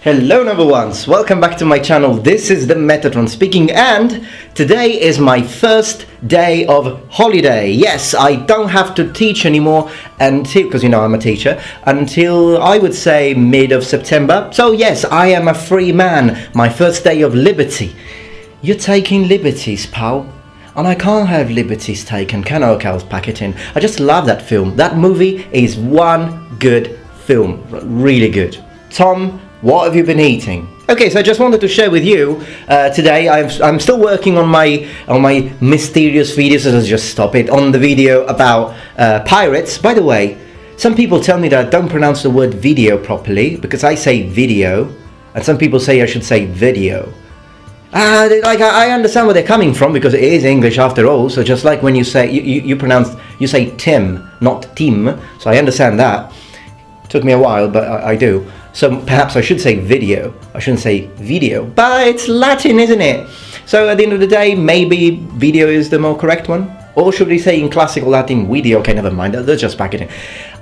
Hello number ones, welcome back to my channel. This is the Metatron speaking, and today is my first day of holiday. Yes, I don't have to teach anymore until, because you know I'm a teacher, until I would say mid of September. So yes, I am a free man. My first day of liberty. You're taking liberties, pal. And I can't have liberties taken, can I? Okay, I'll pack it in. I just love that film. That movie is one good film, really good. Tom, what have you been eating? Okay, so I just wanted to share with you today. I'm still working on my mysterious videos. So let's just stop it on the video about pirates. By the way, some people tell me that I don't pronounce the word video properly because I say video, and some people say I should say video. I understand where they're coming from because it is English after all. So just like when you say you say Tim, not Tim. So I understand that. It took me a while, but I do. So perhaps I should say video. I shouldn't say video, but it's Latin, isn't it? So at the end of the day, maybe video is the more correct one. Or should we say in classical Latin, video? Okay, never mind. Let's just pack it in.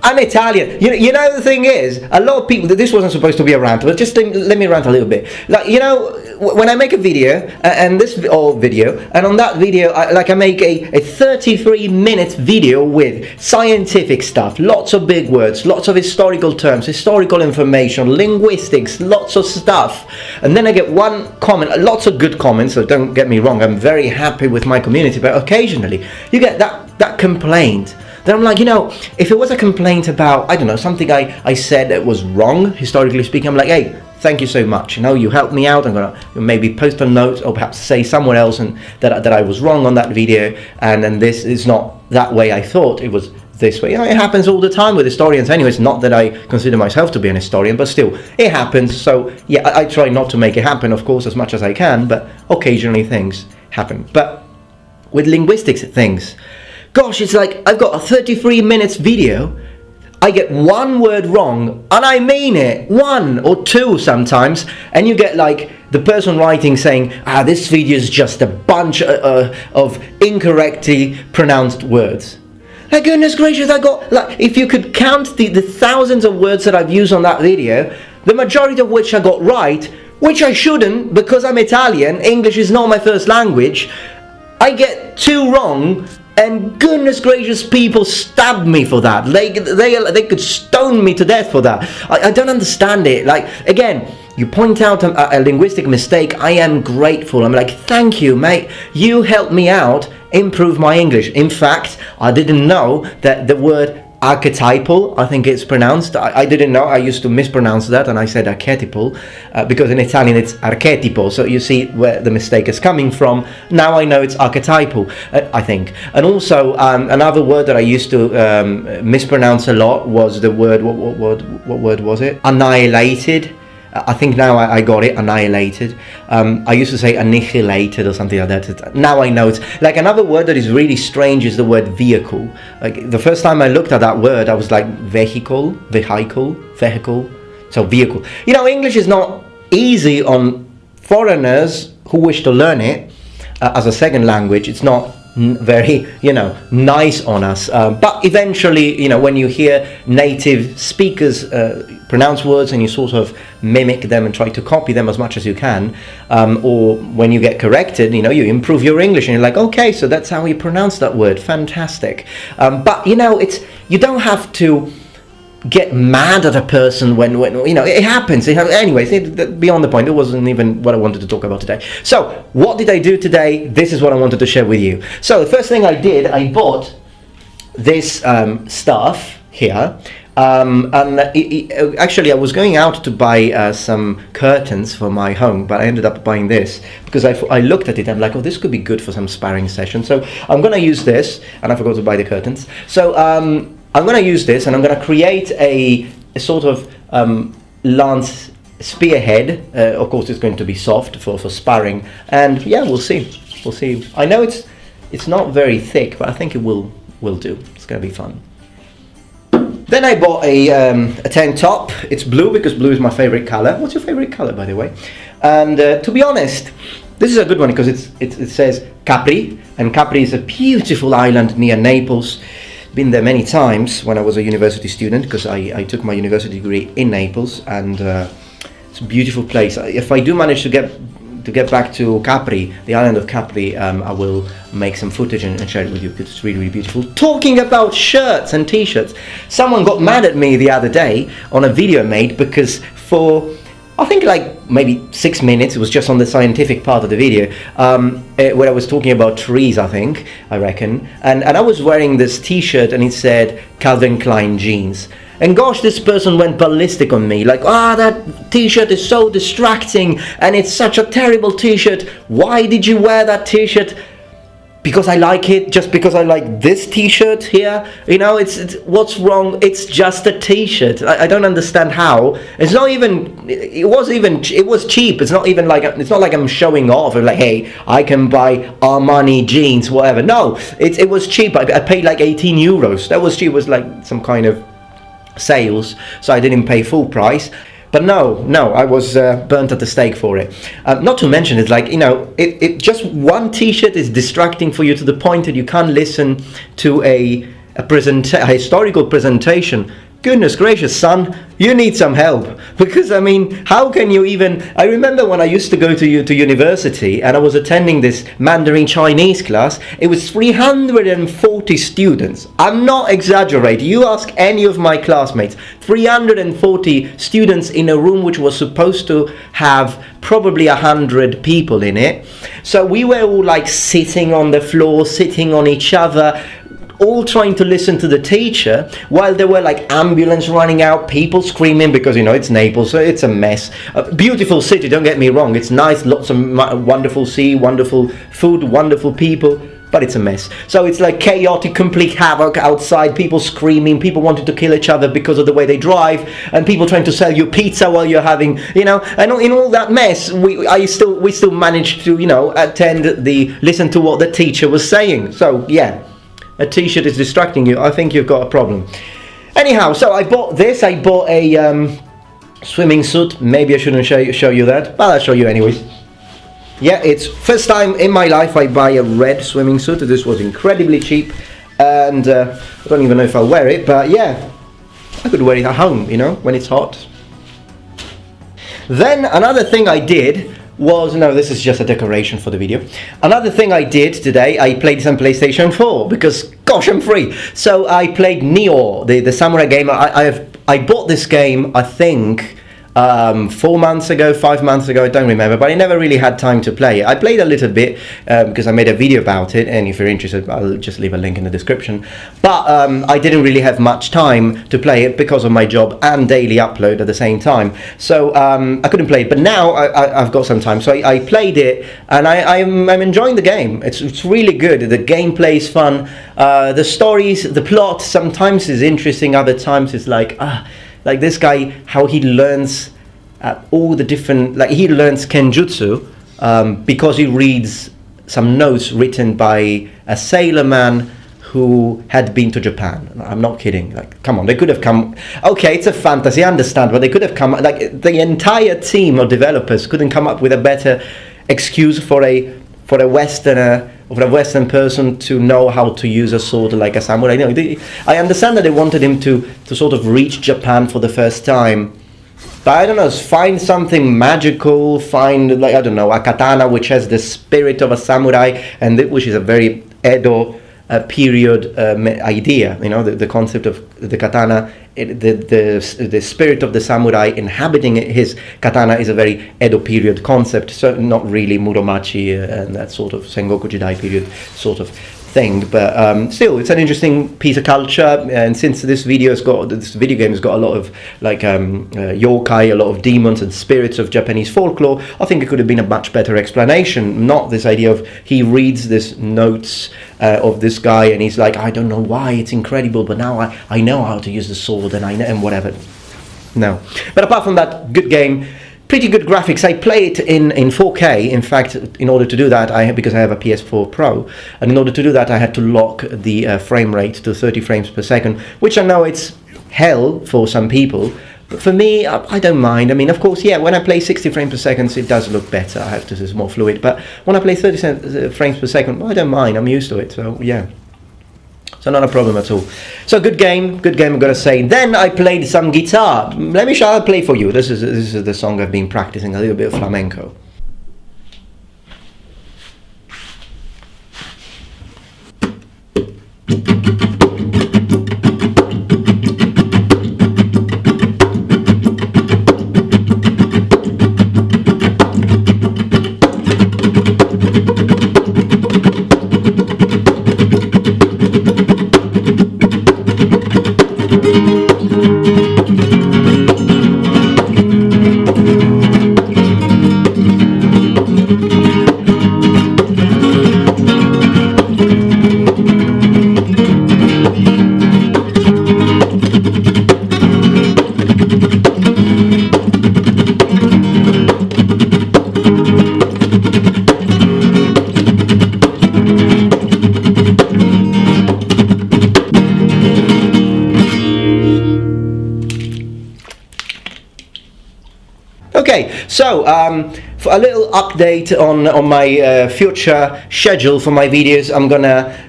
I'm Italian. You know the thing is, a lot of people, this wasn't supposed to be a rant, but just let me rant a little bit. Like, you know, when I make a video, and this video, and on that video, I make a 33-minute video with scientific stuff, lots of big words, lots of historical terms, historical information, linguistics, lots of stuff. And then I get one comment, lots of good comments, so don't get me wrong, I'm very happy with my community, but occasionally you get that complaint. Then I'm like, you know, if it was a complaint about, I don't know, something I said that was wrong, historically speaking, I'm like, hey, thank you so much. You know, you helped me out. I'm going to maybe post a note or perhaps say somewhere else and that I was wrong on that video. And then this is not that way I thought, it was this way. You know, it happens all the time with historians anyway. It's not that I consider myself to be an historian, but still, it happens. So, yeah, I try not to make it happen, of course, as much as I can, but occasionally things happen. But with linguistics things, gosh, it's like I've got a 33 minutes video, I get one word wrong, and I mean it, one or two sometimes, and you get like the person writing saying, this video is just a bunch of incorrectly pronounced words. Like, goodness gracious, I got, like, if you could count the thousands of words that I've used on that video, the majority of which I got right, which I shouldn't because I'm Italian, English is not my first language, I get two wrong. And goodness gracious, people stabbed me for that. They could stone me to death for that. I don't understand it. Like, again, you point out a linguistic mistake, I am grateful. I'm like, thank you, mate. You helped me out, improve my English. In fact, I didn't know that the word archetypal, I think it's pronounced. I didn't know. I used to mispronounce that, and I said archetypal because in Italian it's archetipo. So you see where the mistake is coming from. Now I know it's archetypal, I think. And also another word that I used to mispronounce a lot was the word. What word was it? Annihilated. I think now I got it, annihilated. I used to say annihilated or something like that. Now I know it's like another word that is really strange is the word vehicle. Like the first time I looked at that word, I was like vehicle. So vehicle. You know, English is not easy on foreigners who wish to learn it as a second language. It's not very, you know, nice on us, but eventually, you know, when you hear native speakers pronounce words and you sort of mimic them and try to copy them as much as you can, or when you get corrected, you know, you improve your English and you're like, okay, so that's how you pronounce that word, fantastic. But you know, you don't have to get mad at a person when you know it happens. Anyways, beyond the point, it wasn't even what I wanted to talk about today. So what did I do today? This is what I wanted to share with you. So the first thing I did, I bought this stuff here, and actually I was going out to buy some curtains for my home, but I ended up buying this because I looked at it and I'm like, oh, this could be good for some sparring session. So I'm gonna use this, and I forgot to buy the curtains. So I'm going to use this and I'm going to create a sort of lance spearhead. Of course, it's going to be soft for sparring, and yeah, we'll see. We'll see. I know it's not very thick, but I think it will do. It's going to be fun. Then I bought a tank top. It's blue because blue is my favorite color. What's your favorite color, by the way? And to be honest, this is a good one because it says Capri, and Capri is a beautiful island near Naples. Been there many times when I was a university student because I took my university degree in Naples, and It's a beautiful place. If I do manage to get back to Capri, the island of Capri, I will make some footage and share it with you because it's really, really beautiful. Talking about shirts and t-shirts, someone got mad at me the other day on a video I made because for, I think like maybe 6 minutes, it was just on the scientific part of the video, where I was talking about trees, I reckon, and I was wearing this t-shirt and it said Calvin Klein jeans. And gosh, this person went ballistic on me, like, that t-shirt is so distracting and it's such a terrible t-shirt. Why did you wear that t-shirt? Because I like it, just because I like this t-shirt here? You know, it's what's wrong? It's just a t-shirt. I don't understand how. It's not even, it was cheap. It's not like I'm showing off or like, hey, I can buy Armani jeans, whatever. No, it was cheap. I paid like 18 euros. That was cheap. It was like some kind of sales, so I didn't pay full price. But no, I was burnt at the stake for it. Not to mention, it's like, you know, it just one t-shirt is distracting for you to the point that you can't listen to a historical presentation. Goodness gracious, son, you need some help. Because, I mean, how can you even... I remember when I used to go to university and I was attending this Mandarin Chinese class, it was 340 students. I'm not exaggerating. You ask any of my classmates, 340 students in a room which was supposed to have probably 100 people in it. So we were all like sitting on the floor, sitting on each other, all trying to listen to the teacher, while there were like ambulance running out, people screaming because, you know, it's Naples, so it's a mess. A beautiful city, don't get me wrong, it's nice, lots of wonderful sea, wonderful food, wonderful people, but it's a mess. So it's like chaotic, complete havoc outside, people screaming, people wanting to kill each other because of the way they drive, and people trying to sell you pizza while you're having, you know, and in all that mess, we still managed to, you know, listen to what the teacher was saying. So yeah, a t-shirt is distracting you, I think you've got a problem. Anyhow, so I bought this. I bought a swimming suit. Maybe I shouldn't show you that, but I'll show you anyways. Yeah, it's first time in my life I buy a red swimming suit. This was incredibly cheap, and I don't even know if I'll wear it, but yeah, I could wear it at home, you know, when it's hot. Then another thing I did was, no, this is just a decoration for the video. Another thing I did today, I played some PlayStation 4 because, gosh, I'm free. So I played Nioh, the samurai game. I bought this game, I think, 4 months ago, 5 months ago, I don't remember, but I never really had time to play it. I played a little bit because I made a video about it, and if you're interested, I'll just leave a link in the description. But I didn't really have much time to play it because of my job and daily upload at the same time. So I couldn't play it, but now I've got some time. So I played it, and I'm enjoying the game. It's really good. The gameplay is fun. The stories, the plot sometimes is interesting, other times it's like this guy, how he learns all the different, like he learns Kenjutsu because he reads some notes written by a sailorman who had been to Japan. I'm not kidding. Like, come on, they could have come. Okay, it's a fantasy, I understand, but they could have come. Like the entire team of developers couldn't come up with a better excuse for a Westerner, for a Western person to know how to use a sword like a samurai. You know, I understand that they wanted him to sort of reach Japan for the first time, but I don't know, find something magical, find, like, I don't know, a katana which has the spirit of a samurai, and which is a very Edo period idea, you know, the concept of the katana, the spirit of the samurai inhabiting his katana is a very Edo period concept, so not really Muromachi and that sort of Sengoku Jidai period sort of thing, but still, it's an interesting piece of culture. And since this video game has got a lot of like yokai, a lot of demons and spirits of Japanese folklore, I think it could have been a much better explanation, not this idea of he reads this notes of this guy and he's like, I don't know why, it's incredible, but now I know how to use the sword and whatever. No, but apart from that, good game. Pretty good graphics. I play it in 4K. In fact, in order to do that, because I have a PS4 Pro, and in order to do that, I had to lock the frame rate to 30 frames per second, which I know it's hell for some people, but for me, I don't mind. I mean, of course, yeah, when I play 60 frames per second, it does look better. I have to, it's more fluid. But when I play 30 frames per second, I don't mind. I'm used to it. So yeah. So not a problem at all. So good game, I've got to say. Then I played some guitar. Let me show. I'll play for you. This is the song I've been practicing, a little bit of flamenco. Okay, so for a little update on my future schedule for my videos,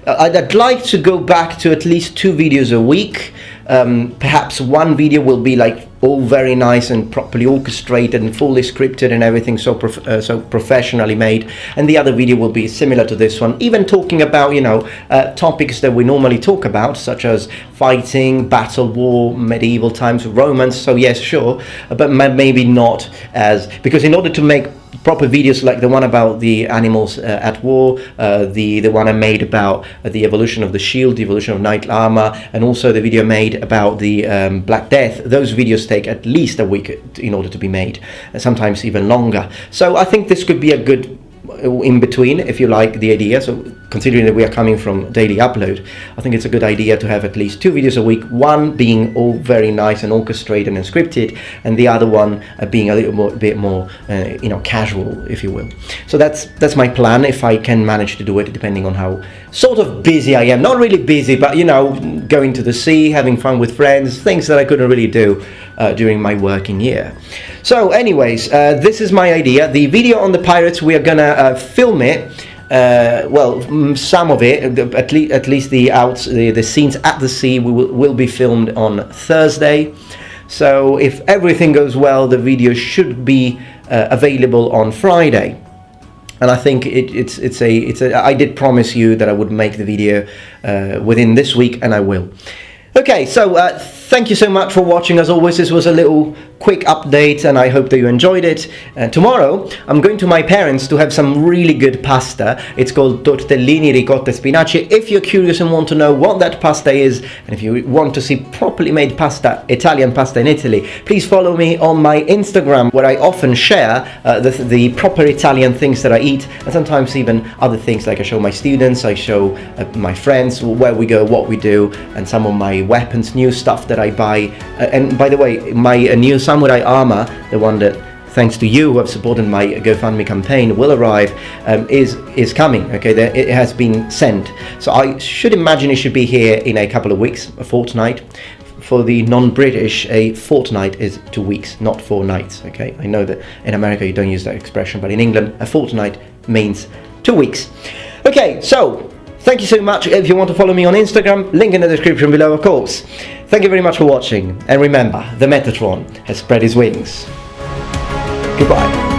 I'd like to go back to at least 2 videos a week. Perhaps one video will be like all very nice and properly orchestrated and fully scripted and everything, so professionally made, and the other video will be similar to this one, even talking about, you know, topics that we normally talk about, such as fighting, battle, war, medieval times, romance. So yes, sure, but maybe not as, because in order to make proper videos like the one about the animals at war, the one I made about the evolution of the shield, the evolution of knight armor, and also the video made about the Black Death, those videos take at least a week in order to be made, sometimes even longer. So I think this could be a good in between, if you like the idea. So considering that we are coming from daily upload, I think it's a good idea to have at least 2 videos a week, one being all very nice and orchestrated and scripted, and the other one being a little bit more you know, casual, if you will. So that's my plan, if I can manage to do it, depending on how sort of busy I am. Not really busy, but you know, going to the sea, having fun with friends, things that I couldn't really do during my working year. So anyways, this is my idea. The video on the pirates, we are gonna film it, well, some of it, at least the scenes at the sea will be filmed on Thursday. So if everything goes well, the video should be available on Friday. And I think I did promise you that I would make the video within this week, and I will. Okay, so thank you so much for watching. As always, this was a little quick update, and I hope that you enjoyed it. Tomorrow I'm going to my parents to have some really good pasta. It's called tortellini ricotta spinaci. If you're curious and want to know what that pasta is, and if you want to see properly made pasta, Italian pasta in Italy, please follow me on my Instagram, where I often share the proper Italian things that I eat, and sometimes even other things, like I show my students, I show my friends where we go, what we do, and some of my weapons, new stuff that I buy. And by the way, my new samurai armor, the one that, thanks to you who have supported my GoFundMe campaign, will arrive, is coming. Okay, it has been sent, so I should imagine it should be here in a couple of weeks, a fortnight. For the non-British, a fortnight is 2 weeks, not 4 nights. Okay, I know that in America you don't use that expression, but in England a fortnight means 2 weeks. Okay, so thank you so much. If you want to follow me on Instagram, link in the description below, of course. Thank you very much for watching, and remember, the Metatron has spread his wings. Goodbye.